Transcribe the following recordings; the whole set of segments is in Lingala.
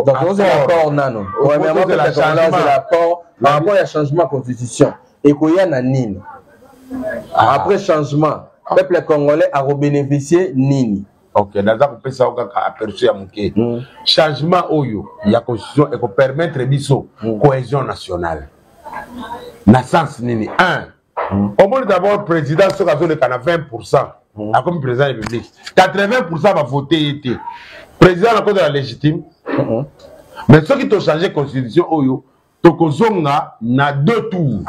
Donc, vous avez l'accord, non? Premièrement, vous avez l'accord, par rapport à changement de constitution. Et qu'il y a un nini. Après changement, le peuple congolais a bénéficié nini. Ok, dans ça, on peut savoir aperçu à Mouké. Changement oyo, il y a constitution et pour permettre biso cohésion nationale. Na sens nini. Au moins d'abord, le président, ce qu'il a 20%, a comme président de la République. 80% va voter été. Président à cause de la légitime. Mais ceux qui ont changé la constitution, Tokozonga n'a 2 tours.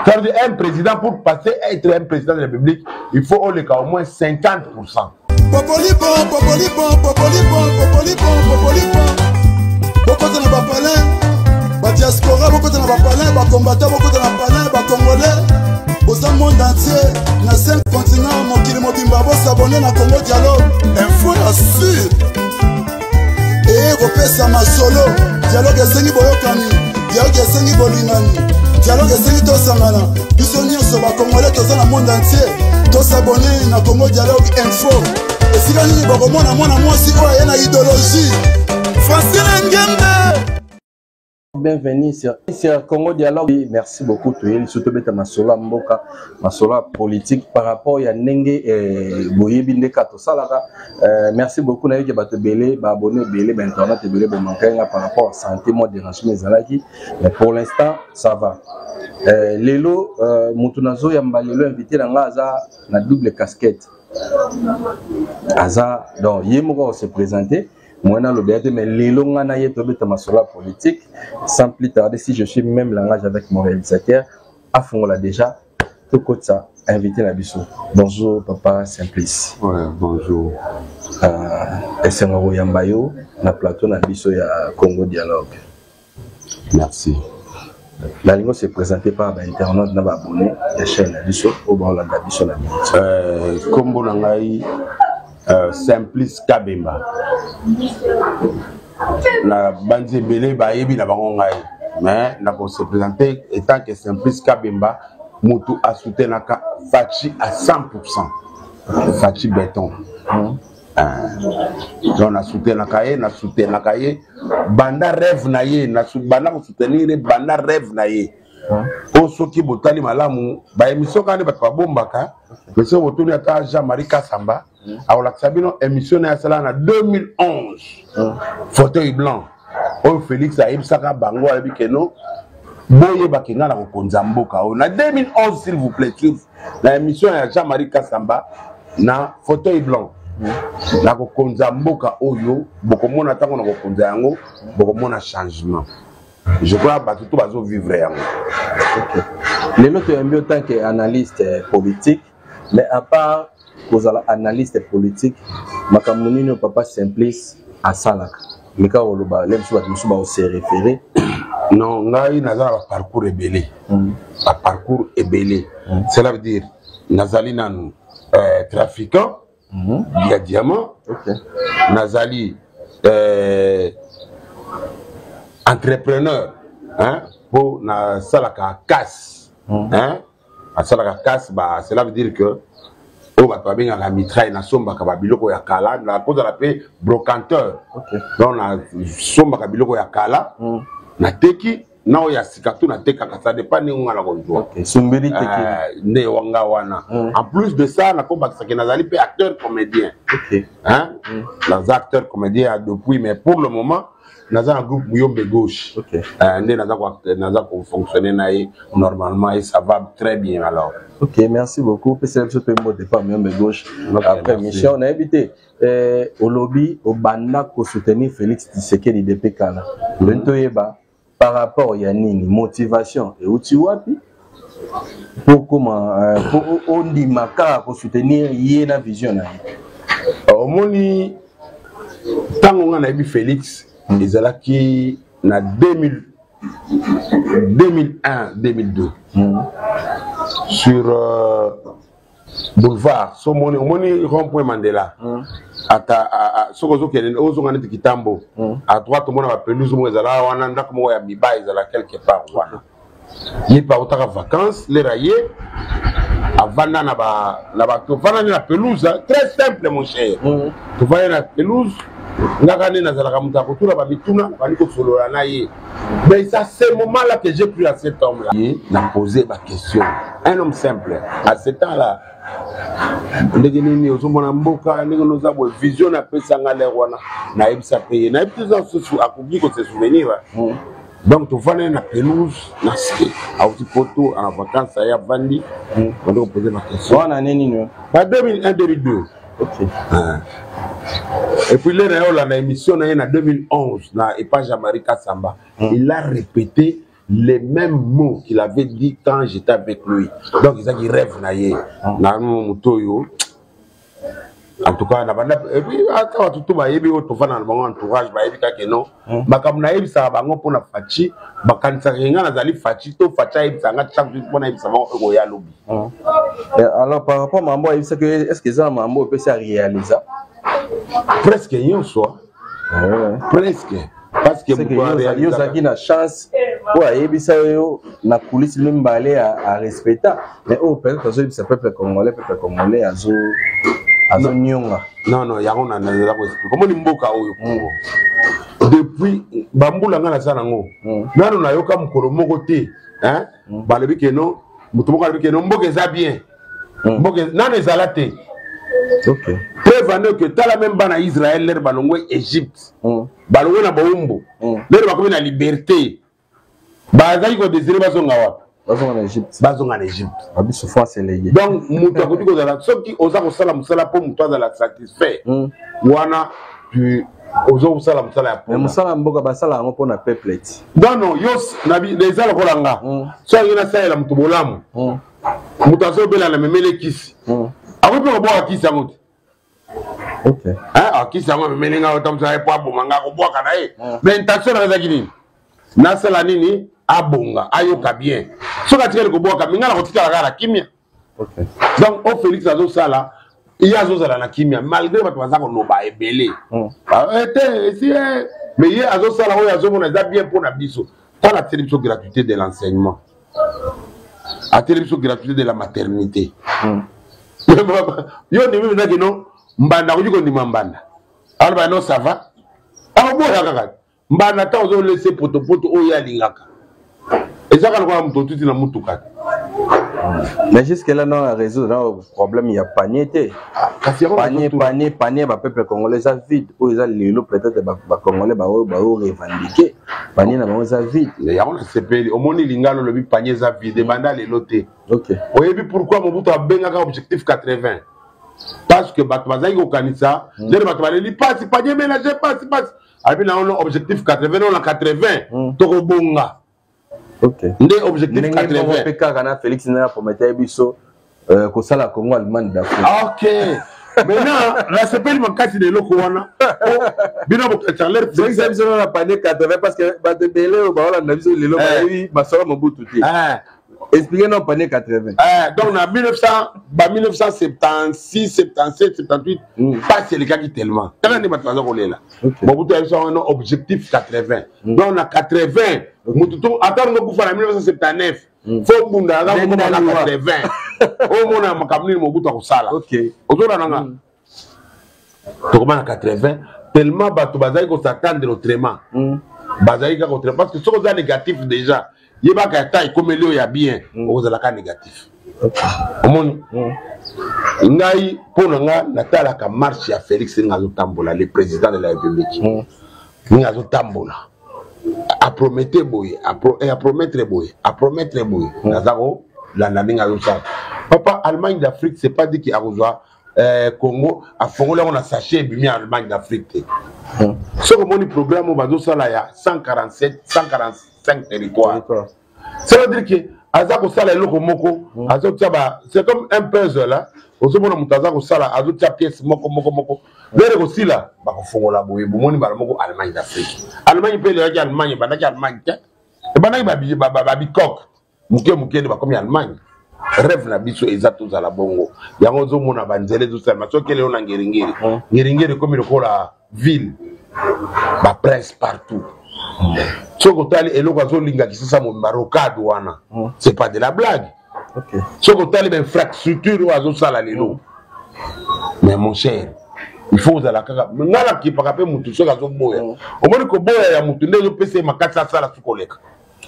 Ça veut dire un président, pour passer à être un président de la République, il faut au moins 50%. Diaspora, beaucoup de la combattants, beaucoup de la Congolais, au monde entier, dans 5 continents, mon kilo mobimba, s'abonner à Congo Dialogue, info sûr. Et repère ma solo, dialogue est sengi boyokani, dialogue est sengi bolinani, dialogue est sengi tosangana, bisoni sur la Congolais, tous dans le monde entier, tous s'abonner à Congo Dialogue info. Et si la ligne est moi, si il y a une idéologie, Francine Ngembe. Bienvenue sur Congo Dialogue. Merci beaucoup. Surtout Masolo Mboka, Masolo politique par rapport à Nenge Boyebinde Kato Salaka. Merci beaucoup. Naïki Batebele, abonné Bele, Internet Bele, par rapport à santé, moi dérangement Zalaki. Mais pour l'instant, ça va. Lelo, Moutunazo Yambalelo invité dans Aza, la double casquette. Aza, donc, Yemoro se présenter. Moi, mais les longs années politique, sans plus tarder, si je suis même langage avec mon réalisateur, à fond là déjà, tout côté ça, invité la biso. Bonjour, papa Simplice. Ouais, bonjour. Et c'est un Yambayo, na plateau na biso ya Congo Dialogue. Merci. La ligne s'est présentée par Internet, n'a pas abonné, la chaîne la biso, au bord la biso la minute. Combo Nangai. Simplice Kabemba na bandi belé ba yebi na bango ngai mais na ko se présenter étant que Simplice Kabemba mutu a soutenu Fachi à 100%. Fachi béton. On a soutenu na kaye banda rêve na ye na banda ko soutenir banda rêve na ye. O soki botali malamu ba émission quand ba bombaka monsieur botoni ata Jean-Marie Kassamba a la émission na sala na 2011 fauteuil blanc o Félix Aïb Saka Bango a dit que non boye bakinga na kokonza mboka o na 2011 s'il vous plaît la émission ya Jean-Marie Kassamba na fauteuil blanc na kokonza mboka oyo bokomona tango na kokonza yango bokomona changement. Je crois que tout va vivre. Les autres sont mieux tant qu'analystes politiques, mais à part aux analystes politiques, ma camonine papa Simplice à Salak. Mais quand on va se référer. Non, on a un parcours ébélé. Un parcours ébélé. Cela veut dire, Nazali nan trafiquant, il y a diamant. Nazali entrepreneur, hein, pour na salaka casse, hein, na salaka casse, bah, cela veut dire que oh bah toi bien la mitraille na somba kabiloko ya kala, na cause de la paix brocanteur, donc na somba kabiloko ya kala, na teki na oya sikatu na teka ça dépend ni on a la conjoint. Sumbiri teki ne wanga wana. En plus de ça, na combat ça que nazali pe acteur comédien, hein, les acteurs comédiens depuis, mais pour le moment dans un groupe Muyombe gauche, nous fonctionner normalement et ça va très bien alors. Ok, merci beaucoup. C'est le mot de pas Muyombe gauche. Après mission, on a invité au lobby au Banda pour soutenir Félix Tshisekedi de Pékana. Par rapport à Yanini, motivation et où tu vois pour comment pour on dit Maka pour soutenir Yéna vision. Au moni tant on a vu Félix. Ils ont qui en 2001-2002 sur boulevard Somoni rond-point Mandela à droite on a pelouse quelque part il part en vacances les raillés avant la pelouse très simple mon cher tu vas la pelouse ngakane nazalaka mutu akotuna bamituna bandi kosolola na ye. Mais c'est à ce moment-là que j'ai pris à cet homme-là. Il a posé ma question. Un homme simple. À ce temps-là, ndenge ozomona mboka ndenge noza bo vision na pesa ngale wana na ebisa paye na ebisa sosu akoki ko se souvenir. Donc tu vas na pelouse na ski a aussi poto en vacances à Bandi. On doit poser ma question. On a nini pas 2001 2002. OK. Et puis là on a émission na 2011 na Epage America Samba. Il a répété les mêmes mots qu'il avait dit quand j'étais avec lui. Donc il a dit rêve na ye na mutoyo. En tout cas, et puis quand tout va yebi au tofana na bango entourage ba yebi ka ke non makam na yebi sa bango pona fachi bakanisa renga na zali fachi to facha yebi sanga chaque jour pona yebi sa bango ego ya lobi. Alors par rapport à mambo yebi que est-ce que ça mambo peut se réaliser? Presque yon soit. Presque parce que yo zaki na chance pour yebi sa yo na coulisse même balé à respecter mais au peut-être que ça peuple congolais non, non, il y a un comment on mboka oyo depuis bambula ngana sana ngo nano na yoka mukoro moko te hein balebi ke non mutu moko balebi ke non mboka za bien mboka nano ezala te. OK preuve que tala même bana Israël leur balongo Égypte balongo na bombo leur bakomi na liberté bazali ko désirer bazonga wapi bazonga en Égypte. Bazonga en Égypte. Abi souffrance c'est légué. Donc mutu akoti ko zala soki oza ko sala musala po mutu azala satisfait. Wana tu ozo musala musala ya po. Mais musala mboka basala ngo pona peuple. Non non yos nabi les ala ko langa. So ngina sala mutu bolamu. Mutu azo bela na memele kisi. Ako pe ko boa kisi amutu. OK. Akisi yango memele nga otamsa po abomanga ko boa kana e. Mais intention na zakini. Na sala nini? Abonga ayoka bien soka tikele ko boka mingala ko tikala kala kimia. OK. Donc au Félix azo sala il azo sala na kimia malgré bato bazako no ba ebele mais il azo sala o azo mona za bien pour na biso pas la télévision gratuité de l'enseignement la télévision gratuité de la maternité yo ni mimi ndaki no mbanda ko ndima mbanda alba no ça va abo ya kaka mbanda ta ozo laisser poto o ya lingaka. Et ça, quand on a tout dit, mais jusque là, non, réseau, non, problème, il y a panier. Panier, bah, peuple congolais, ça vide. Ou ils ont les lots, peut-être, bah, congolais, bah, revendiquer. Panier, non, ça vide. Il y a un CPL, au moins, il y a le panier, ça vide, demandez les lotés. OK. Vous voyez pourquoi mon bout a bien un objectif 80? Parce que, bah, tu au Kanissa, les battements, passe, panier ménager, passe. Et puis, là, on a objectif 80, on a 80. Torobonga. OK. Ndé objectif 80. PK Félix n'a prometté biso ko sala Congo Allemagne d'Afrique. OK. Maintenant, la CPL m'a cassé de loko wana. Bino bo Charler Félix a besoin de panier 80 parce que ba de belé au ba on a besoin de loko oui, ba sala Mobutu ti. Expliquez nous panier 80. Donc en 1976, 77, 78, pas c'est le cas qui tellement. Quand on est maintenant on est là. Mobutu a un objectif 80. Donc on a 80. Mututo attends nous pour faire en 1979. Faut bunda là on a 80. Au moins on a makamni Mobutu ko sala. OK. Ozona nanga. To a 80 tellement bato bazai ko s'attendre autrement. Bazai ka autrement parce que ce qu'on a négatif déjà. Yeba ka taille comme Léo ya bien, on a ka négatif. Omoni. Ngai ponanga natala ka marche ya Félix Ngazo Tambola, le président de la République. Ngazo Tambola. A promettre boy, a promettre boy. Nazaro la naminga yo ça. Papa Allemagne d'Afrique, c'est pas dit qu'il a rejoint Congo à Congo là on a sachet bimi Allemagne d'Afrique. Ce que mon programme on va dire ça là il y a 145 territoires. Ça veut dire que Azako Sala Loko Moko, c'est comme un puzzle là. Ozomona mutazako Sala, Azotia pièce Moko. Là aussi là, Bakofongola Boye, Boumoni Balamoko, Allemagne d'Afrique. Allemagne peut le dire Allemagne, Banaki Allemagne, et Banaki Babikok, Mouké de Bakomi Allemagne. Rêve la biso exactement à la bongo. Yangozo Mona Banzele, tout ça, mais ce qu'elle est en Ngeringeri. Ngeringeri comme il la ville, la presse partout. Sokotali elokazo linga kisasa mo marokado wana. C'est pas de la blague. OK. Sokotali ben infrastructure oazo sala lelo. Mais mon cher, il faut ozala kaka ngala kipaka pe mutu soki azoboya omoni koboya ya mutu nde ezopesa makasi asala sukoleka.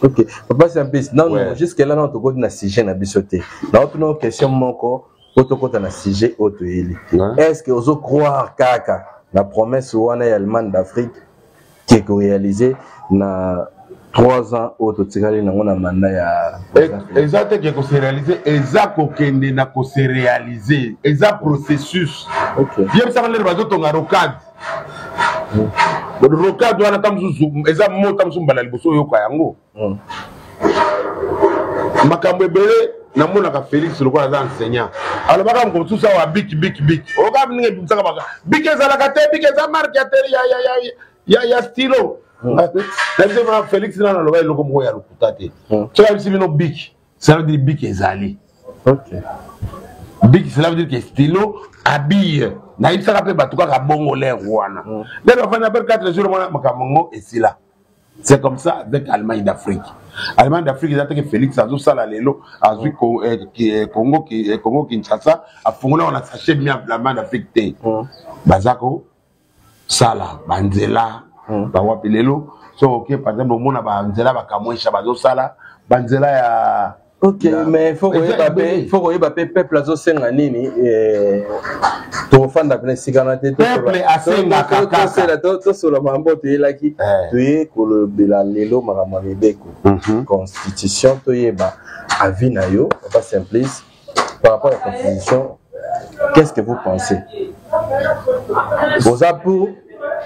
Ok, papa c'est un peu non jusque là non tokoti na sujet na biso te na tuna question moko otokota na sujet otoyeli est-ce que ozo croire kaka la promesse wana ya Allemagne d'Afrique qui est réalisée na 3 ans ototikali nango na mandat ya exact que se réaliser exact kokende na ko se réaliser exact processus. OK bien ça va bazo tonga rocade rocade wana tamzuzu exact mo tamzuzu mbala liboso yoka yango makambo ebele na mona ka Félix lokola za enseignant alors baka mko ça wa big o ga mninge bimsaka baka big ezala ka te big eza marque ya stylo D'ailleurs, Félix n'a pas le droit de le coûter. Tu as vu le bic, ça veut dire bic ezali. Ok. Bic, cela veut dire que stylo habille. Naïf ça rappelle pas tout cas bongo l'air wana. D'ailleurs, on a fait 4 jours mon makamongo et c'est là. C'est comme ça avec Allemagne d'Afrique. Allemagne d'Afrique, ils attendent que Félix Azou Sala Lelo, Azou Congo Kinshasa, a fondé on a saché bien l'Allemagne d'Afrique. Bazako, Sala, Banzela. Bawapelelo so ok par exemple mona banzela bakamwesha bazosala banzela ya ok mais faut que peuple azosenga nini tofanda pene sikana te peuple asenga kaka to solo mambo toyelaki toye kolobela lelo makambo mibeko constitution toyeba avis na yo papa Simplice par rapport à la constitution qu'est-ce que vous pensez vous êtes pour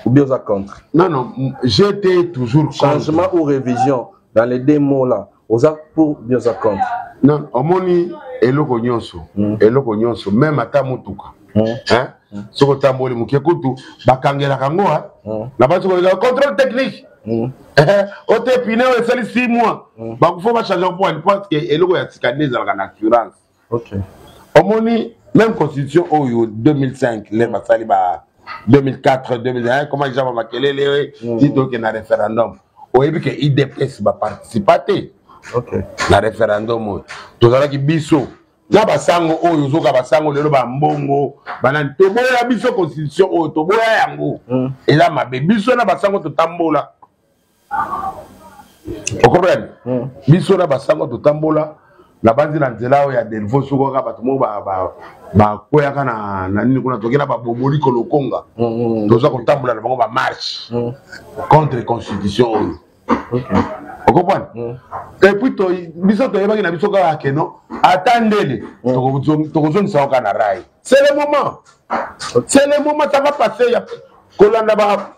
ou bien ça contre? Non, j'étais toujours changement contre. Ou révision dans les deux mots là, aux pour bien ça contre? Non, au moni eloko nyonso, même ata mutuka. Hein? Soko tamboli mukekutu bakangela kangoa, na baso ko contrôle technique. Ote pine o sali 6 mois. Ba ko fa changer pour il pense que eloko ya tikane za na assurance. OK. Au moni même constitution au 2005 les basali ba 2004, 2001, comment ils ont marqué les dit donc il y a un référendum. Au début que IDPS va participer. OK. Na référendum. Tout ça qui biso. Na basango o yozoka basango lelo ba mbongo banani to boya biso constitution o to boya yango. Et là ma biso na basango to tambola. Vous comprenez? Biso na basango to tambola. La base na nzela o ya delvo soko ka bato mo ba koyaka na nini kuna tokena ba boboli ko lokonga toza ko tambola na bango ba marche contre constitution. Vous comprenez? Et puis to biso to yebaki na biso ka keno attendez to zone sa ka na rai. C'est le moment ça va passer ya kolanda ba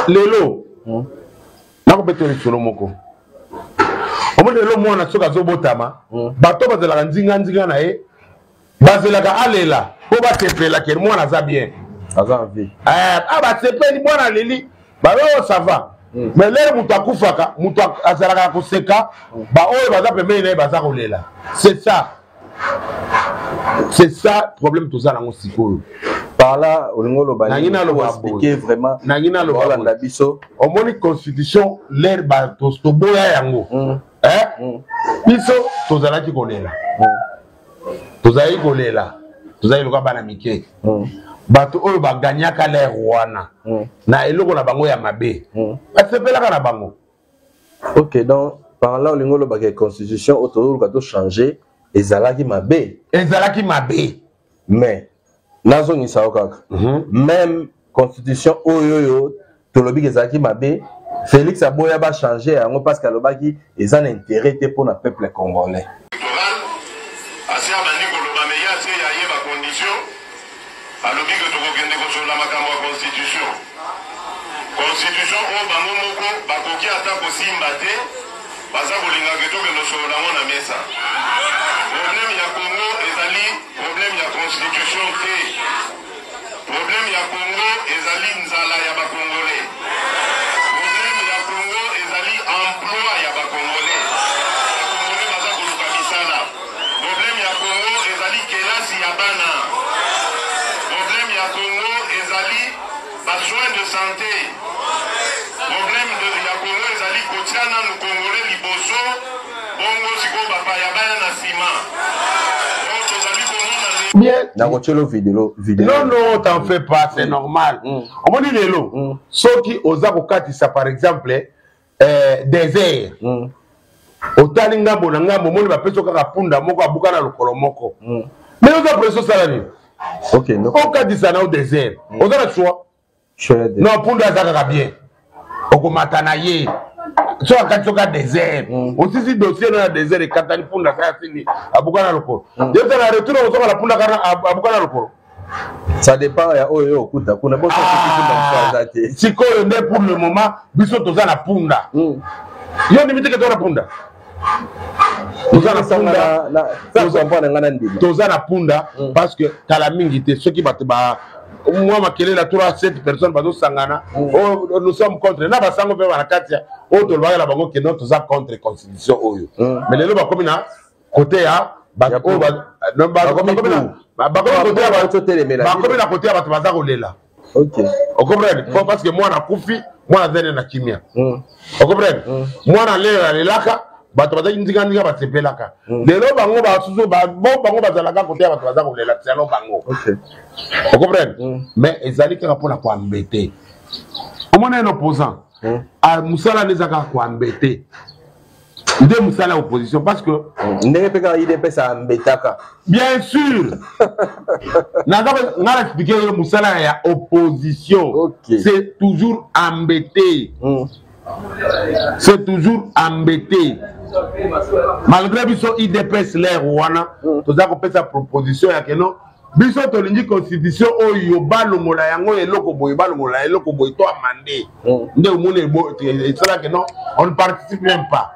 lelo na ko beteli solo moko. Au moins le monde a soka zobotama bato bazela nzinga na e bazela ka alela ko ba tepela ke moi na za bien aza vie ba tepeli mwana leli ba ça va mais le mutu akufaka mutu azala ka koseka ba oyo baza pembeni na baza kolela c'est ça problème tout ça na ngosikoyo par là olingolo ba expliquer vraiment nangina lo ba biso au moins constitution l'air ba to boya yango biso tozalaki kolela tozali kolela tozali loka bana mike bato oyo baganyaka l'air wana na eloko na bango ya mabe basepelaka na bango. Ok, donc par là olingolo ba constitution autour to changer ezalaki mabe mais nazo ni sao kaka même constitution oyo tolobi ezalaki mabe Félix Aboya va changer parce que l'obaki est un intérêt pour le peuple congolais. Constitution au bamomoko bakoki ata kosimba te baza kolinga ketoke nosolola ngo na mesa. Problème ya Congo ezali problème ya constitution te. Problème ya Congo ezali nzala ya ba Congolais. Problème ya Congo ezali emploi ya ba Congolais. Ba Congolais baza koluka misala. Problème ya Congo ezali kelasi ya bana. Problème ya Congo ezali ba soins de santé. Problème ya Congo ezali kotiana no Congolais liboso bongo siko bapa ya bana na sima. Donc tozali komona Bien. Vidéo. Non, t'en fais pas, c'est normal. On m'a dit les lots. Ceux qui osent ça, par exemple, désert. Au Talinga, Bonanga, Momo, va peso kaka punda, moko abukana lokolo moko. Mais on a presso salari. Ok, non. On a dit ça au désert. On a le choix. Non, punda ça bien. On matana ye. Soit quand tu as désert. Aussi si dossier dans le désert et quand tu punda ça fini abukana lokolo. Dès que la retour on sort la punda abukana lokolo. Ça dépend ya oyo kuta kuna bosa qui si ko ndé pour le moment biso toza na punda. Yo limite que toza na punda. Toza na punda parce que t'as mingi te ceux qui battent ba moi ma kele la 3-7 personnes bazo sangana nous sommes contre na basango pe na katia o to lwa la bango que non toza contre constitution oyo mais les ba comme na côté ya ba o ba non ba comme na côté ya ba baza kolela. OK on comprend parce que moi na kufi moi na na kimia on comprend moi na lelaka bato baza ndinga ba sepelaka lelo bango ba suzo ba bango bazalaka côté bato baza kolela tsalo bango. OK on comprend mais ezali kaka pona ko embêter au moins un opposant a musala nezaka ko embêter de musala opposition parce que ndepeka IDP ça embêtaka bien sûr n'a expliquer musala ya opposition c'est toujours embêter. C'est toujours embêté. Malgré biso IDPS l'air wana, tu as compris sa proposition ya que non. Biso to lingi constitution oyo balongola yango eloko boy balongola eloko boy to amandé. Nde omone bo et cela que non, on ne participe même pas.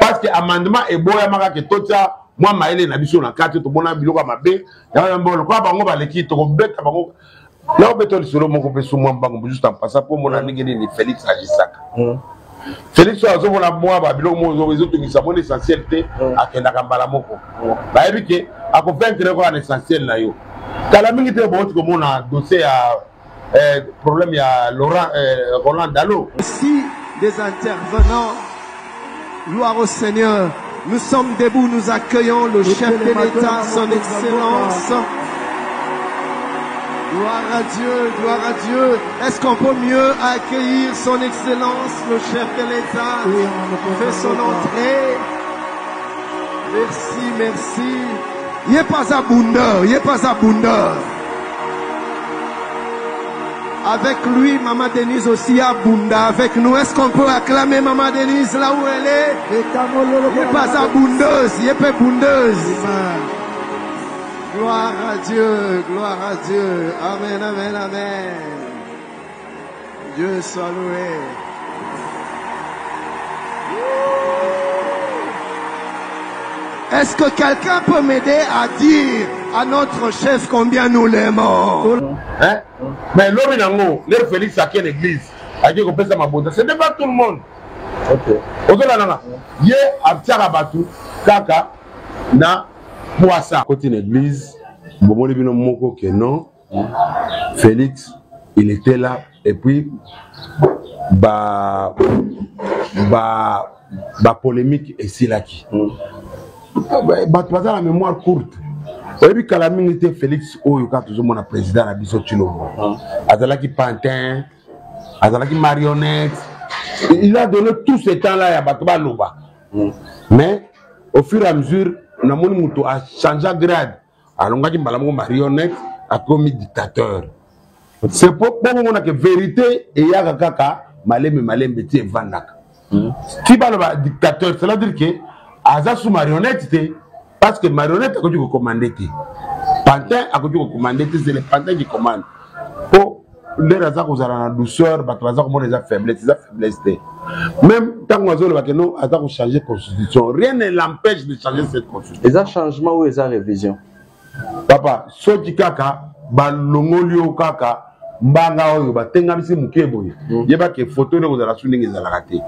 Parce que amendement est boya maka que totia moi maele na biso na carte to bona biloko mabe. Ya mbolo kwa bango baleki to beta bango. Là, on peut te dire que juste en passant pour mon ami Félix Agisaka. Félix Agisaka, moi, l'essentiel à Kendakambala Moko. Bah, évidemment, à convaincre l'essentiel là. Quand la minute est bonne, comme on a dossier à problème, il y a Roland Dalo. Aussi des intervenants, gloire au Seigneur. Nous sommes debout, nous accueillons le chef de l'État, son excellence. Gloire à Dieu, gloire à Dieu. Est-ce qu'on peut mieux accueillir son excellence, le chef de l'État? Fait son entrée. Merci, merci. Il n'est pas à Bunda, il n'est pas à Bunda. Avec lui, Maman Denise aussi à Bunda. Avec nous, est-ce qu'on peut acclamer Maman Denise là où elle est? Il n'est pas à Bundeuse, il n'est pas Bundeuse. Gloire à Dieu, gloire à Dieu. Amen, amen, amen. Dieu soit loué. Est-ce que quelqu'un peut m'aider à dire à notre chef combien nous l'aimons? Hein? Mais l'homme nango, leur Félix à quelle église? A dit qu'on peut ça ma bonne. Ce n'est pas tout le monde. OK. Ozola nanga. Yé abtiara batu kaka na Poissa. Côté l'église, Bobo Libino Moko que non. Félix, il était là et puis polémique et c'est là qui. Bah la mémoire courte. Et puis quand la minute Félix Oyoka toujours mon président à Biso Chilombo. Azalaki Pantin, Azalaki marionnette. Il a donné tout ce temps-là à Batba Loba. Mais au fur et à mesure, Namoni Mouto a changé de grade. Alors, on a dit marionnette a commis dictateur. C'est pour qu'on a que vérité et yaga kaka malem beti vandak. Qui parle de dictateur, c'est-à-dire que Aza sous marionnette parce que marionnette a connu commander. Pantin a connu commander, c'est le pantin qui commande. Pour les raisons que vous avez la douceur, les raisons que vous avez faiblesse, même tant que vous avez changer la constitution, rien ne l'empêche de changer cette constitution. Les changements ou les révisions? Papa, ce qui kaka, balongolio kaka, mbanga oyo batenga bisi mukeboy. Yeba ke photo ne kozala suningi za raté.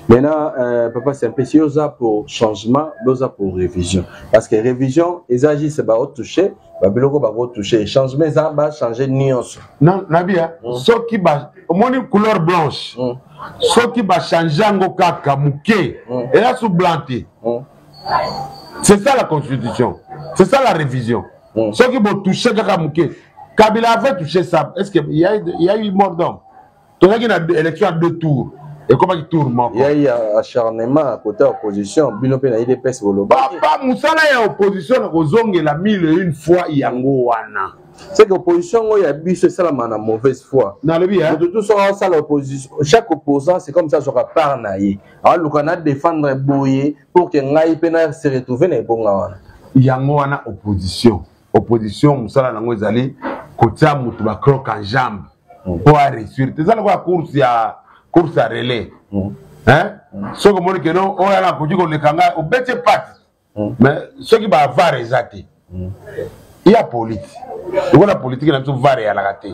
Maintenant papa c'est un peu si oza pour changement, oza pour révision. Parce que révision, les agis c'est ba toucher, ba biloko ba toucher, changement ça va changer nuance. Non, nabia, ce qui ba moni couleur blanche. Ce qui va changer ngo kaka muke, et là sous blanté. C'est ça la constitution. C'est ça la révision. Ceux qui vont toucher Kakamouké. Kabila avait touché ça. Est-ce qu'il y a eu mort d'homme? Tu as une élection à 2 tours. Et comment il tourne? Il y a eu acharnement à côté de l'opposition. Binope n'a eu des pèses au Loba. Papa Moussala est opposition. Ozong la 1001 fois Yango Wana. C'est que l'opposition, il y a bu ce ça la mauvaise foi. Dans le bien. Tout ça, l'opposition. Chaque opposant, c'est comme ça, sera par naïe. Alors, le Canada défendre Boye pour que Naï Pena se retrouve dans les bons wana. Yango Wana opposition. Opposition, Moussala Nango Zali, côté à Moutouba croque en jambe. Pour réussir. C'est ça la course à relais. Hein? Ce que moi, non, on a la couture qu'on les kanga, on bête pas. Mais ce qui va avoir exacté. Il y a politique. Il y a la politique qui est variée à la gâte.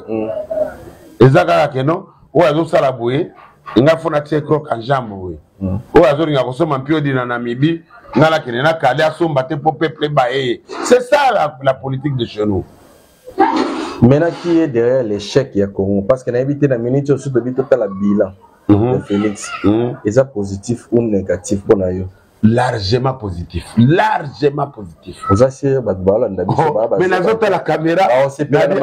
Et ça, que non, on a ça la bouée, il y a fait un croque en jambe. On a fait un peu de Namibie, on a fait un peu pour peuple. C'est ça la politique de chez nous. Maintenant, qui est derrière l'échec du Congo? Parce qu'on a évité la minute sur le bilan de Félix. Est ça positif ou négatif pour nous? Largement positif. Largement positif. Vous asseyez, mais la autres la caméra. C'est bien le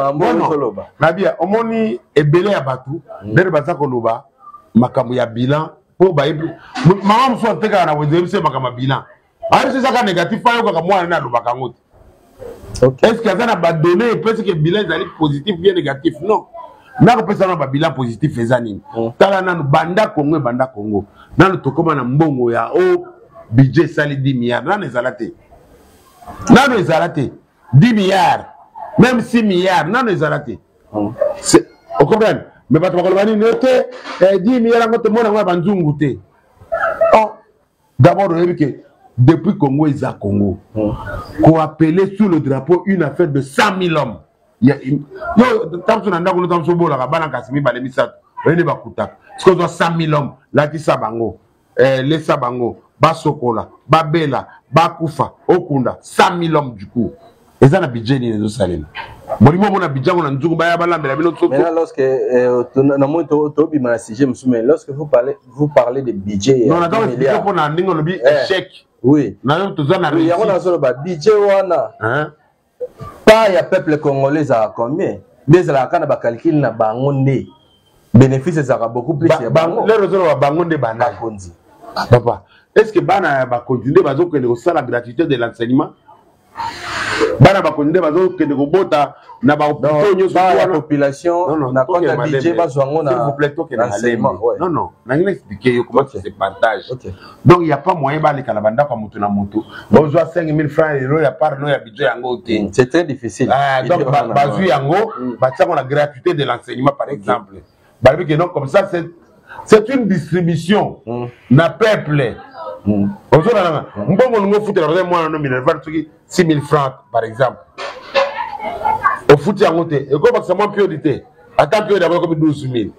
Nabia, on moni ebele ya batu. Dere basa koloba. Makamu ya bilan. Pour baïb. Maman me soit teka na wezem se makamu bilan. Alors c'est ça qui est négatif. Pas yo kaka moi na lo bakangot. Est-ce qu'il y a un abandonné? Parce que le bilan est positif, bien négatif? Non. Nous avons un bilan positif. Nous avons un banda Congo, banda Congo. Nous avons un mbongo ya o budget sali 10 milliards. Nous avons des alatés. 10 milliards. Même 6 milliards. Nous avons des alatés. Vous comprenez? Mais pas de problème. 10 milliards, nous avons des alatés. D'abord, depuis Congo et Congo, qu'on appelait sous le drapeau une affaire de 100 000 hommes. Il y a 100 000 hommes, là qui sabango, les sabango, Basokola, Babela, Bakoufa, Okunda, 100 000 hommes du coup. Et ça, le budget n'est pas salé. Maintenant, lorsque vous parlez de budget, non, attends, échec. Oui. Il y a budget pas il peuple congolais à combien? Mais la canne va calculer na bangonde. Bénéfice ça beaucoup plus. Les raisons va bangonde bana kondi. Papa, est-ce que bana va continuer bazo que le la gratuité de l'enseignement? Bana va continuer bazo que le bota na ba la population na compte budget va s'il vous plaît l'enseignement. Non non, na ngi expliquer comment ça se partage. Donc il y a pas moyen ba le kalabanda kwa mutu na mutu. Besoin 5 000 francs euro ya par no ya budget yango te. C'est très difficile. Donc bazu yango ba tsa la gratuité de l'enseignement par exemple. Ba que non comme ça c'est une distribution na peuple. Aujourd'hui, on fout la moi non 6 000 francs par exemple. Au foot à monter. Et comme ça moins priorité. Attends que d'abord comme 12 000. Et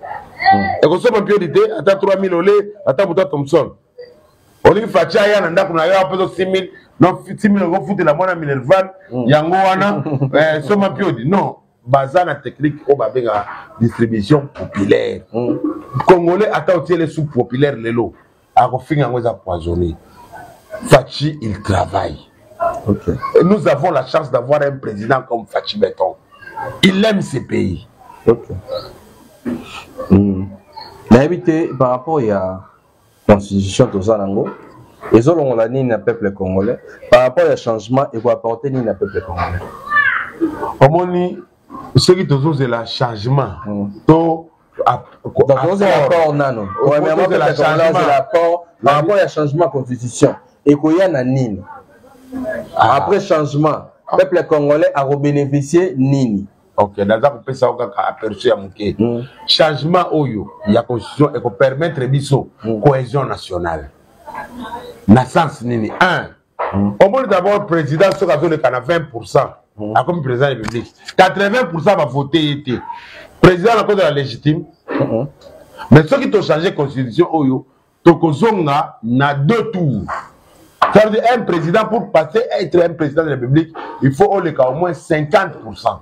comme ça moins priorité. Attends 3 000 olé. Attends pour toi Thompson. On dit Fatia ya nanda kuna ya peso 6 000. Non 6 000 on fout la moine Minerval. Yango wana. So moins priorité. Non. Bazana technique au babega distribution populaire. Congolais attend les sous populaires les lots. À refinir on les a poisonnés. Fachi il travaille. Okay. Nous avons la chance d'avoir un président comme Fachi Beton. Il aime ce pays. Okay. Par rapport à la constitution de Zanango, ils ont la ligne du peuple congolais. Par rapport au changement, ils vont apporter une peuple congolais. Au moins, ce qui est le changement. Donc, c'est l'apport nano. Par rapport au changement de la constitution, et qu'il y a une ligne. Après changement, le peuple congolais a bénéficié Nini. Ok, dans ça, on peut savoir qu'on a aperçu à Mouké. Changement Oyo, il y a constitution et qu'on permettre de cohésion nationale. Naissance Nini. 1. Au moins d'abord, le président, ce qu'il a 20%. Comme président de la République. 80% va voter. Le président a de la légitime. Mais ceux qui ont changé la constitution Oyo, Tokozonga n'a 2 tours. Ça veut dire un président pour passer à être un président de la République, il faut au moins 50%.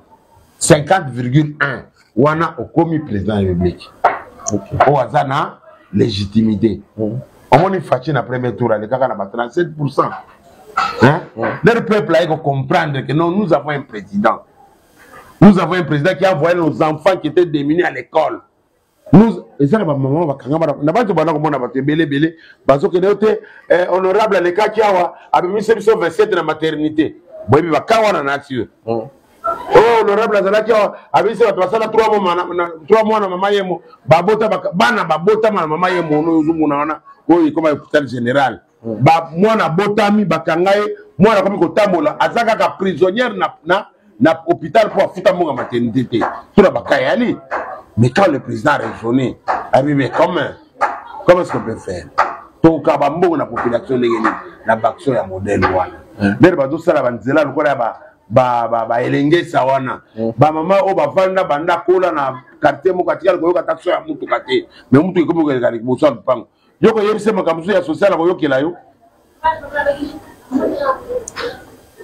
50,1. Ou on a au commis président de la République. Au hasard, légitimité. Au moins, il faut que le premier tour, il y a 37%. Hein? Leur peuple a comprendre que non, nous avons un président. Nous avons un président qui a envoyé nos enfants qui étaient démunis à l'école. Nous, et ça, maman, n'a pas de honorable les cas qui a mis 27 dans la maternité. Bon, il va kawa na nature. Oh, honorable Azalaki a mis 3 mois na maman yemo. Babota bana babota na maman yemo no yuzumuna oyo comme hôpital général. Ba mwana botami bakangaye mwana comme kotambola azaka ka prisonnière na hôpital pour foutre mon maternité. Tout la bakayali. Mais quand le président a raisonné, a dit mais comment est-ce qu'on peut faire? Donc quand la population la baction ya modèle wana. D'ailleurs ba tout ça la banzela lokola ba elenge sawana. Ba mama o ba vanda banda kola na quartier mo katika ko yoka taxo ya mutu kate. Mais mutu ko ko ka boso lupango. Yoko yebise makamzo ya social ko yokela yo.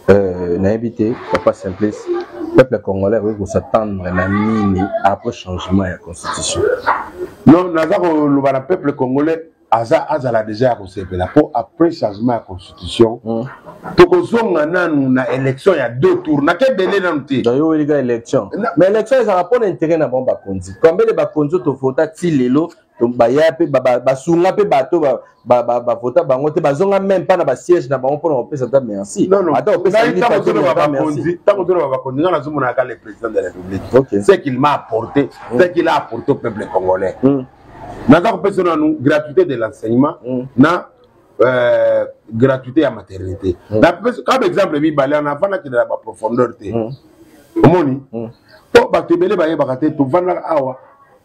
N'habité, papa Simplice, le peuple congolais va s'attendre à nini après changement de la constitution. Non, le peuple congolais a déjà accepté pour après changement de la constitution. Tokozonga na élection il y a 2 tours. Na quel délai dans le D'ailleurs il y a élection. Mais élection ils ont pas d'intérêt na bon bakonzi. Combien de bakonzi to vota ti lelo donc baya pe ba sunga pe bato ba vota bango te bazonga même pas na ba siège na bango pour on ça merci. Non attends on peut ça dire bakonzi tant que bakonzi na zomona ka le président de la République. C'est qu'il m'a apporté, c'est qu'il a apporté au peuple congolais. Naza ko pesa nous gratuité de l'enseignement na gratuité à maternité. Comme exemple, il y a un enfant qui est dans la profondeur. Omoni, to batebele baye bakate to vanda awa.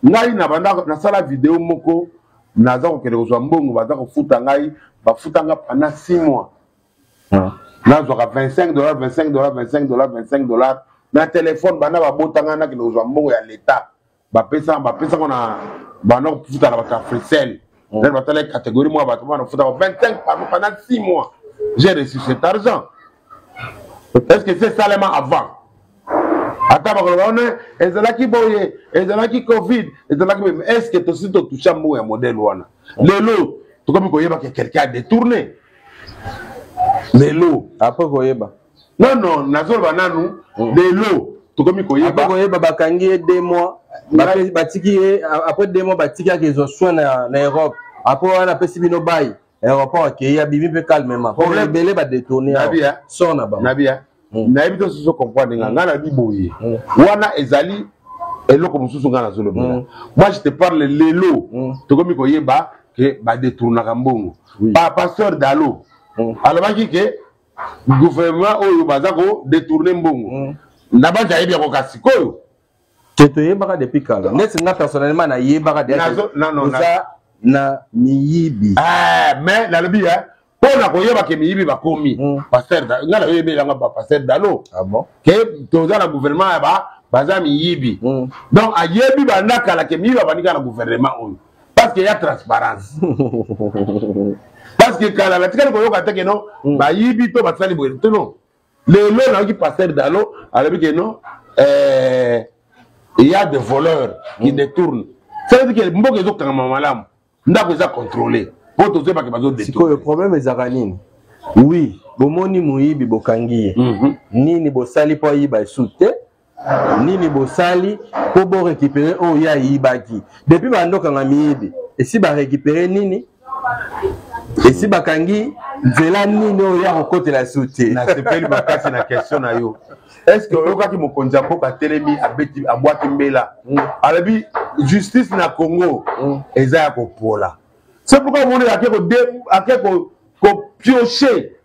Ngai na banda na sala vidéo moko naza ko kele kozwa mbongo baza ko futa ngai ba futanga pendant 6 mois. Nazo ka $25, $25 na téléphone banda ba botanga na kele kozwa mbongo ya l'état. Ba pesa kona banda ko futa na ba frisel. Dans la catégorie, moi, 25 pendant 6 mois. J'ai reçu cet argent. Est-ce que c'est seulement avant? Attends, est-ce Covid, est-ce que tu as touché un modèle? Le lot, tu comme quelqu'un a détourné. Le lot. Après, non, Nazol Bananou, le lot, tu comme après, bakangi 2 mois. Après 2 mois, batiki a qu'ils ont soin en Europe. Après, on a fait Sibino Bay. Aéroport qui y a bibi peu calmement. Pour les belés, va détourner. Nabia. Son là-bas. Nabia. Nabia, tu se comprends. Ngana di boye. Wana ezali. Et là, comme sous ngana zolo. Moi, je te parle les lots. Tu comme il yeba que va détourner Kambongo. Pas pasteur d'alo. Alors, qui que gouvernement ou bazako détourner Mbongo. Naba jaïbi à Kokasiko. Tu te yeba depuis quand? N'est-ce pas personnellement na yeba non. Na miyibi. Mais dans le bien, pour la koyeba ke miyibi ba komi. Pasteur da ngala yebe la ba pasteur dalo. Ah bon? Que toza la gouvernement ba baza miyibi. Donc a yebi ba ndaka la ke miyibi ba nika la gouvernement on. Parce qu'il y a transparence. Parce que kala la tika ko yoka teke non ba yibi to ba tsali boye to non. Le lo na ki pasteur dalo alabi ke non il y a des voleurs qui détournent. Ça veut dire que mboke zo kanga malamu. Ndako eza contrôlé. Pour tous ceux qui ont des détourné. Le problème est Zaranine. Oui, bomoni muyibi bokangi. Nini bosali po yiba soute. Nini bosali pour récupérer o ya yibaki. Depuis bando kanga miyibi. Et si ba récupérer nini? Et si bakangi nzela nini o ya kote la soute. Na sepeli bakasi na question na yo. Est-ce que oka ki mokonza mboka telemi abeti abwati mbela? Alabi justice na Congo eza ya kopola. C'est pourquoi on est à piocher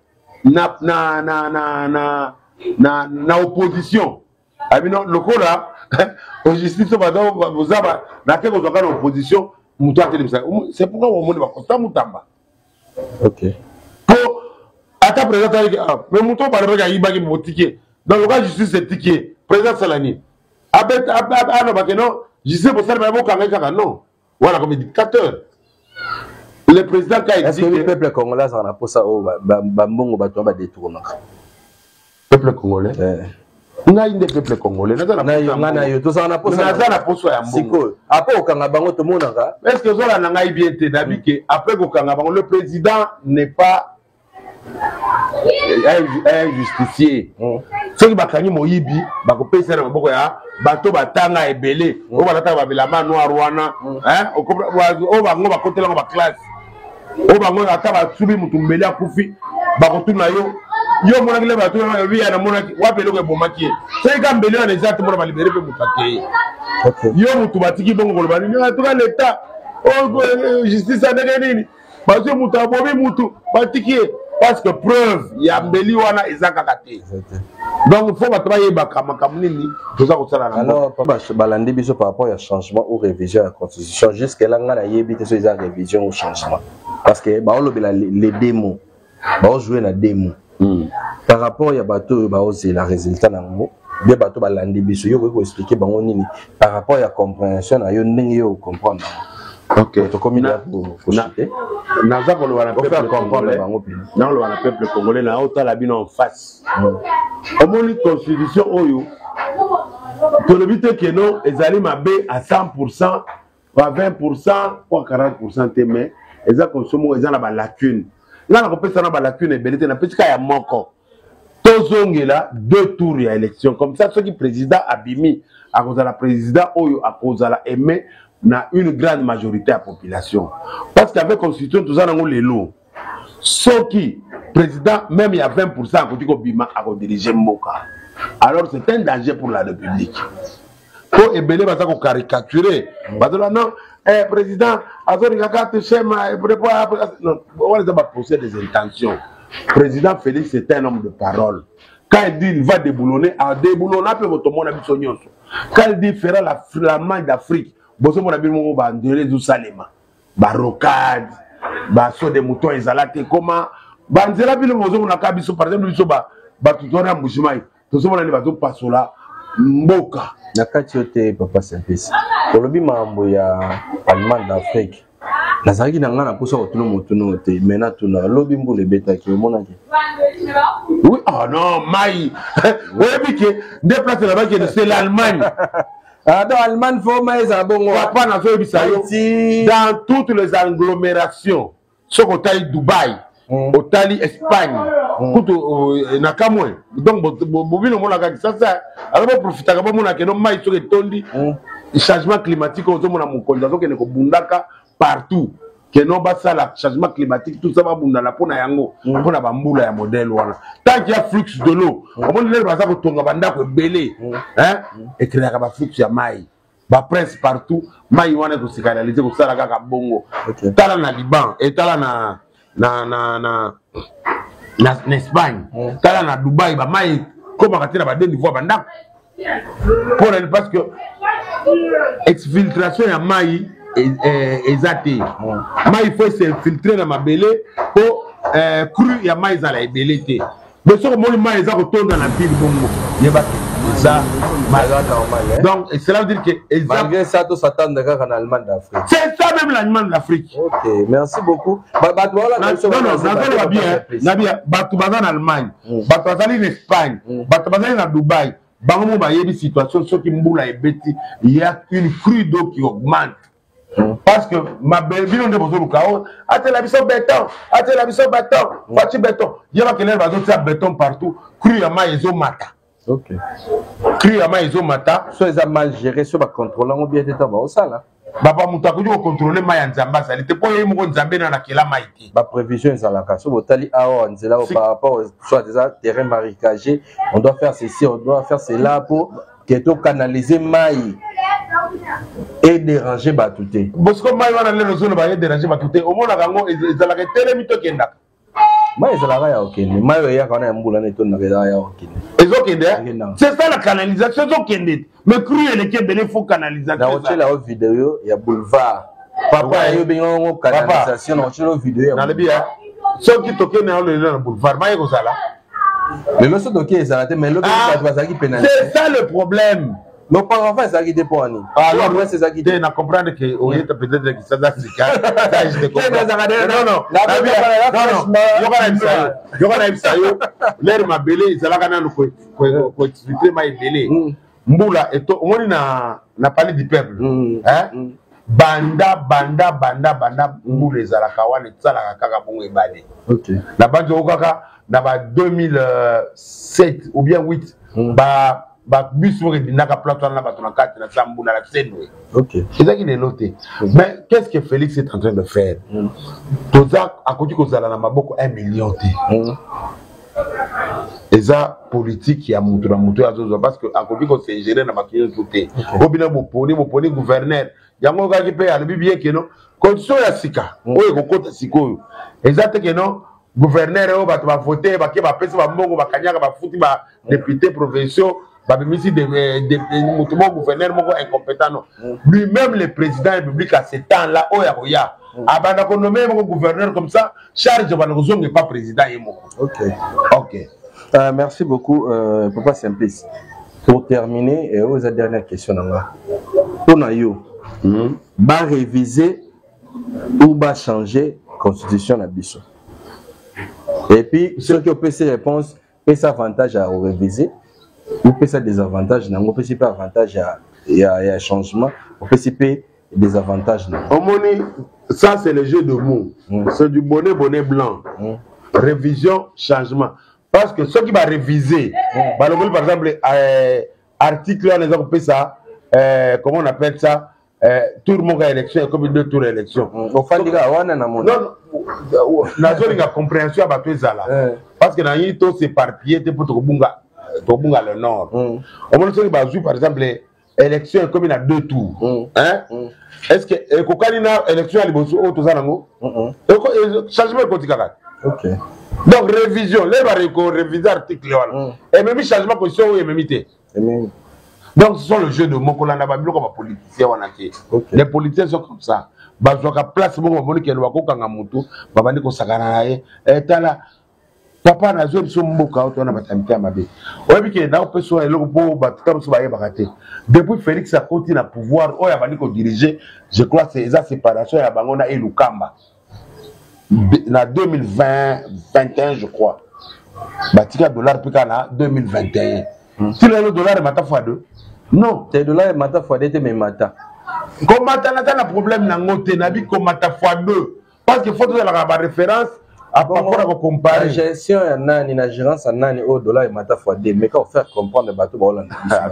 na opposition. Abino lokola au justice badao bozaba na ke kozaka na opposition muto atelemisa. C'est pourquoi on est ba kosta mutamba. OK. Pour ata président mais muto ba rega yibaki botike. Dans le cas de justice c'est ticket. Président Salani. Abet ano bakeno justice pour ça mais bon kanga non. Voilà comme dictateur. Le président qui a dit est-ce que le peuple congolais ça n'a pas ça au bambongo bato ba détourner. Peuple congolais. Na inde peuple congolais. Na yo to ça n'a pas ça. Na na poso ya mbongo. Siko. Après au kanga bango to monanga. Est-ce que ça na ngai bien te dabike après ko kanga bango le président n'est pas un justicier soki bakangi moyibi bakopesa na maboko ya bato batanga ebele o balata babelama noir wana o bango bakotelango baklasse o bango ata basubi mutu mbele akufi bakotuna yo monaki le bato ya na monaki wapi eloko ebomaki ye soki ka mbele wana eza te mona balibere mpe mutu akeye yo mutu batiki bongo koloba nini atuka leta justice andenge nini bazwi mutu abomi mutu batiki ye parce que preuve ya mbeli wana eza kaka te donc faut bato bayebaka makambo nini toza kosala na alors balandi biso par rapport ya changement ou révision ya constitution jusque là nga nayebi te so eza révision ou changement parce que baolobela les démos baojouer na démo par rapport ya bato oyo baozela résultat nango bien bato balandi biso yo koki koexplike bango nini par rapport ya compréhension na yo ndenge yo comprendre ok tokomi là pour chuter naza koloba na peuple congolais na koloba na peuple congolais na otala bino en face omoni constitution oyo tolobi te keno ezali mabe à 100% à 20% ou à 40% te mais eza consomo eza na ba lacune là na kopesa na ba lacune ebele te na pesika ya moko tozongela 2 tours ya élection comme ça ceux qui président abimi akozala président oyo akozala aimé na une grande majorité de la population. Parce qu'avec la constitution, tout ça, nous avons les lots. Sauf qui, président, même il y a 20% à côté de Bima à diriger Moka. Alors c'est un danger pour la République. Pour ébélé, parce qu'on caricaturer. Parce que non, président, non, on va poser des intentions. Président Félix, c'est un homme de parole. Quand il dit qu'il va déboulonner, à déboulonner, quand il dit qu'il fera la main d'Afrique, boso mona bilmo ba ndele du salema ba rocade ba so de mouton ezalate comment ba nzela bilmo boso mona kabiso par exemple biso ba tutona mbushimai to so mona ni bato pasola mboka na kati yote papa Simplice kolobi mambo ya Allemagne d'Afrique nazaki na ngana poso otuno motuno te mena tuna lobi mbule betaki omonaki oui ah non mai oui que des places là-bas que c'est l'Allemagne. Dans l'Allemagne, faut dans toutes les agglomérations, ce qu'on taille Dubaï, au Tali Espagne, donc ça, alors profiter changement climatique partout. Que non pas ça le changement climatique tout ça va bunda la pona yango pona bambula ya modèle wana tant qu'il y a flux de l'eau on les va ça ko tonga banda ko belé hein et créer ka flux ya mai ba presse partout mai wana ko sikanaliser ko sala kaka bongo tala na Liban et tala na Espagne tala na Dubaï ba mai comme ka ba deux niveaux banda pour elle parce que exfiltration ya mai exacté. Il faut s'infiltrer dans ma belé pour cru ya mais à la belé. Mais ce que moi mais ça retourne dans la ville bongo. Ça normal. Donc cela veut dire que malgré ça tout s'attend d'accord en Allemagne d'Afrique. C'est ça même l'Allemagne d'Afrique. OK, merci beaucoup. Non, bien. Batu bazan en Allemagne, batu bazan en Espagne, batu bazan en Dubaï. Bango ba yebi situation ceux qui mbula et beti, il y a une crue d'eau qui augmente. Parce que ma belle ville on est besoin de chaos. Attends la biso béton, bâti béton. Il y a que les bateaux béton partout. Cru à maïzo mata. OK. Cru à maïzo mata. So ils ont mal géré, so ba contrôler on bien état ba ça là. Baba mutaku ko contrôler maï nzamba ça. Te poye mo nzambe na kela maïti. Ba prévision ça la so botali awa nzela par rapport soit des terrains marécagés, on doit faire ceci, on doit faire cela pour que to canaliser maï. Et déranger Batouté. Parce que moi, je vais déranger Batouté. Au moins, ils ont la télémito qui est là. Moi, ils ont la raya au Kenya. Moi, il y a quand même un boulot net on a raya au Kenya. Ils ont Kenya. C'est ça la canalisation au Kenya. Mais cru et les Kenya, il faut canalisation. Dans la haute vidéo, il y a boulevard. Papa, il y a une canalisation. Dans la vidéo, dans le bien. Ceux qui toquent dans le boulevard, mais il y a ça là. Mais le seul qui est arrêté, mais l'autre qui pénalise. C'est ça le problème. Non, pas enfin, ça qui dépend. Alors, c'est ça qui dépend. Tu comprends que on est peut-être que ça d'Afrique. Ça, je te comprends. Non. Il y aura ça. L'air m'a belé, ça va quand même pour expliquer ma belé. Mboula, et on n'a pas parlé du peuple. banda pour les alakawan et ça la kaka bon ebale. OK. La bande au kaka na 2007 ou bien 8 bus pour dinaka plateau na batona 4 na sambu na la scène. OK. C'est ça qu'il est noté. Mais qu'est-ce que Félix est en train de faire? Toza a côté ko zala na maboko 1 million té. Et ça politique qui a monté à Zozo parce que à côté qu'on s'est géré dans ma clientèle tout est. Au bien mon gouverneur. Yango ga qui paye à le bien que non. Condition ya sika. Oye ko kota siko. Exact que non. Gouverneur ba va voter ba ke ba pesa ba mbongo ba kanyaka ba futi ba député provinciaux ba bimisi de mutumo gouverneur moko incompétent non. Lui-même le président de la République à ce temps-là oya. Abana ko nommer mon gouverneur comme ça, charge ba n'ozong n'est pas président yemoko. OK. OK. Merci beaucoup Papa Simplice. Pour terminer et aux dernières questions là. On a eu ba réviser ou ba changer constitution na biso. Et puis ceux qui ont ces réponses, peut ça avantage à réviser ou peut ça désavantage, n'ango peut pas avantage à changement, ou peut des avantages. Omoni, ça c'est le jeu de mots. C'est du bonnet blanc. Révision, changement. Parce que ceux qui vont réviser, par exemple, article là, les ont ça, comment on appelle ça? Tout le monde a élection comme 2 tours d'élection. Au fond, non, la zone de compréhension à parce que dans une tour c'est éparpillé pour Tobunga le nord. Au moins, ceux qui vont jouer par exemple, élection comme il a 2 tours. Est-ce que Kokanina élection à l'Ibosu ou tout ça nango? Changement politique. OK. Donc révision, les barreaux réviser article et même changement position et mêmeité. Donc ce sont le jeu de mots qu'on a babilo comme politiciens on a été. Les politiciens sont comme ça. Bazoka place mon moni ke lwako kanga mutu babandi ko sakana nae tala papa na zo biso mboka auto na batamita mabe. Oyebi ke na opeso eloko po batuka biso baye bakate. Depuis Félix a continué à pouvoir oya bandi ko diriger, je crois c'est ça séparation ya bango na Elukamba. Na 2020-21 je crois. Batika dollar pika na 2021. Si le dollar est mata fois 2. Non, le dollar est mata fois 2 mais mata. Comment tu as un problème dans le nabi comme tu as fois 2 parce qu'il faut que la référence à rapport à comparer. La gestion la gérance au dollar et mata fois 2 mais quand on fait comprendre le bateau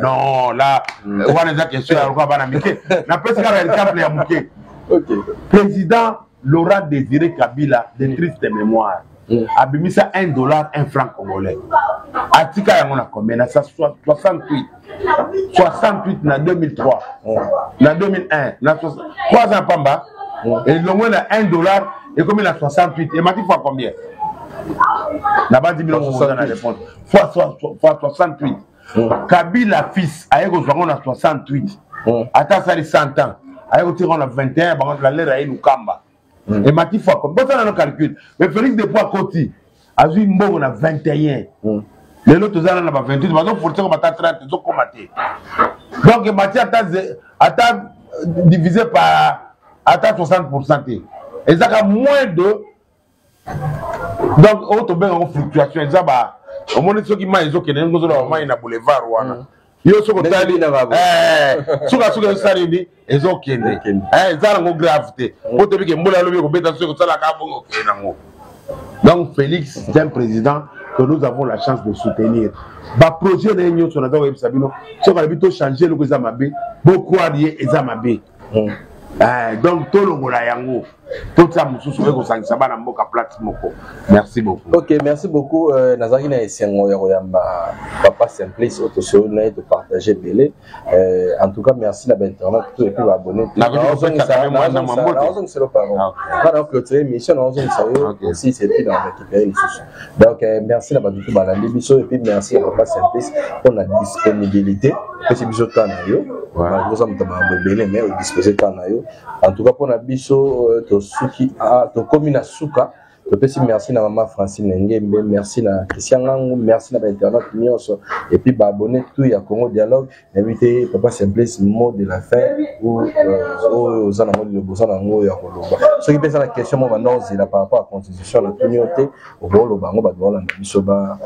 non là on a des questions à quoi miké na presque un exemple à muké. OK. Président Laurent Désiré Kabila de triste mémoire a mis ça $1 1 franc congolais. Atika yango combien na ça 68 en 2003 en 2001 na 3 ans pamba et le moins $1 et combien na 68 et mati fois combien na ba 10 millions de na répondre fois 68 Kabila fils ayeko zwango na 68 ata sali 100 ans ayeko tira na 21 ba la lera et Lukamba et mati fois combien ça na calcul mais Félix de Poix Koti a eu mbongo na 21 les autres ans, on a 28, mais on faut que 30, ils ont commenté. Donc, Mathieu a divisé par 60%. Et ça a moins de. Donc, on tombe en fluctuation. Et ça, au moins, ceux qui m'ont dit que nous avons un boulevard. Ils ont ils ont une gravité. Donc, Félix, c'est un président que nous avons la chance de soutenir. Bah projet de l'Union sur la web Sabino, sur la plutôt changer le Zamabé, beaucoup alliés et Zamabé. Donc tout le monde a yango, tout ça nous souhaite que ça va dans boka plate moko. Merci beaucoup. OK, merci beaucoup. Nazaki na esengo yamba Papa Simplice autosolo na de partager belé. En tout cas merci na internet tout et puis abonner. Na c'est le parent. Voilà clôturer mission on aussi c'est puis dans récupérer les sous. Donc merci na tout balandi biso et puis merci à Papa Simplice pour la disponibilité. C'est biso temps na yo. Voilà, vous avez belé mais au disposer temps na yo. En tout cas pour la biso to suki a to commune suka to pesi merci na maman Francine Ngembe, merci na Christian Ngangu, merci na internet nyonso et puis ba abonner tout ya Congo Dialogue, inviter Papa Simplice mot de la fin ou aux ana mot de bozana ngo ya koloba. Ce qui pèse la question mo bandozi la par rapport à constitution la communauté au bolo bango ba dola na biso ba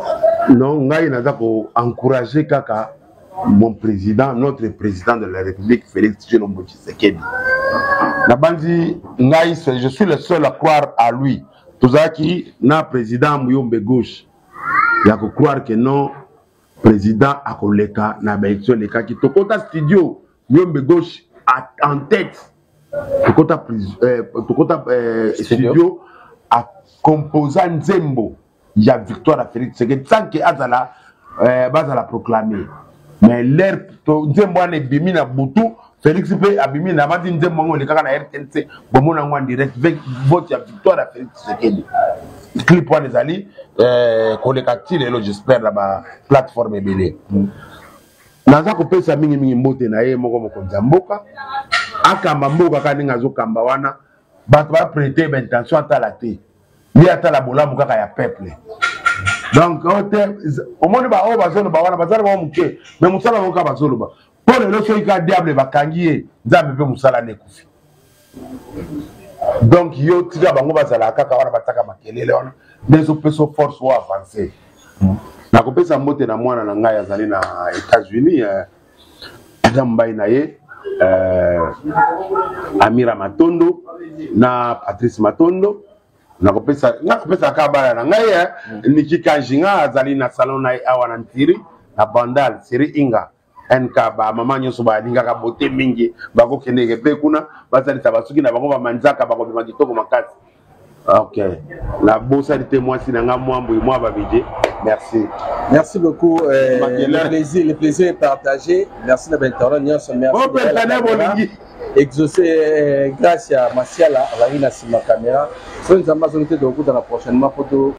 non ngai naza ko encourager kaka mon président, notre président de la République, Félix Tshilombo Tshisekedi. Nabandi, je suis le seul à croire à lui. Tozaki, na président Mouyombe Gauche. Il y a que croire que non, président Akoleka, na élection leka qui tokota studio, Mouyombe Gauche en tête. Tokota studio a composé Nzembo. Il y a victoire à Félix Tshisekedi. Tant que Azala, Bazala proclamé. Mais l'air, Nzembo a bimi na Boutou. Félix P. Abimi n'a pas dit Nzembo le cas na RTNC. Bon, on a en direct. Vote à victoire à Félix Tshisekedi. Clip pour les alliés. Kolekati, j'espère, la plateforme BD. Naza ko pesa mingi mbote na ye moko mokonza mboka. Akamba mboka kaninga zo kamba wana. Bato ba prêter intention à la té. Ni ata la bola mukaka ya peuple. Donc au monde ba o bazolo ba wana bazalo ba muke mais musala moka bazolo ba pour le so ika diable ba kangiye nzambe pe musala ne kufi. Donc yo tika bango bazala kaka wana bataka makelele wana deso peso force wa avancer. Na ko pesa mbote na mwana na ngai azali na États-Unis Adam Bainaye Amira Matondo na Patrice Matondo. Nakopesa kabala na ngai nikikanjinga azali na salon na awana ntiri na bandal siri inga nk ba mama nyoso ba linga ka bote mingi bako keneke pe kuna bazali tabasuki na bango ba manzaka bako bima kitoko makasi. OK, la bossalité moi si nanga mwambu moi ba bidje. Merci beaucoup, le plaisir est partagé. Merci de l'intervention. Merci exaucé grâce à Masiala Varina sur ma caméra. Sur les Amazones de la prochaine photo.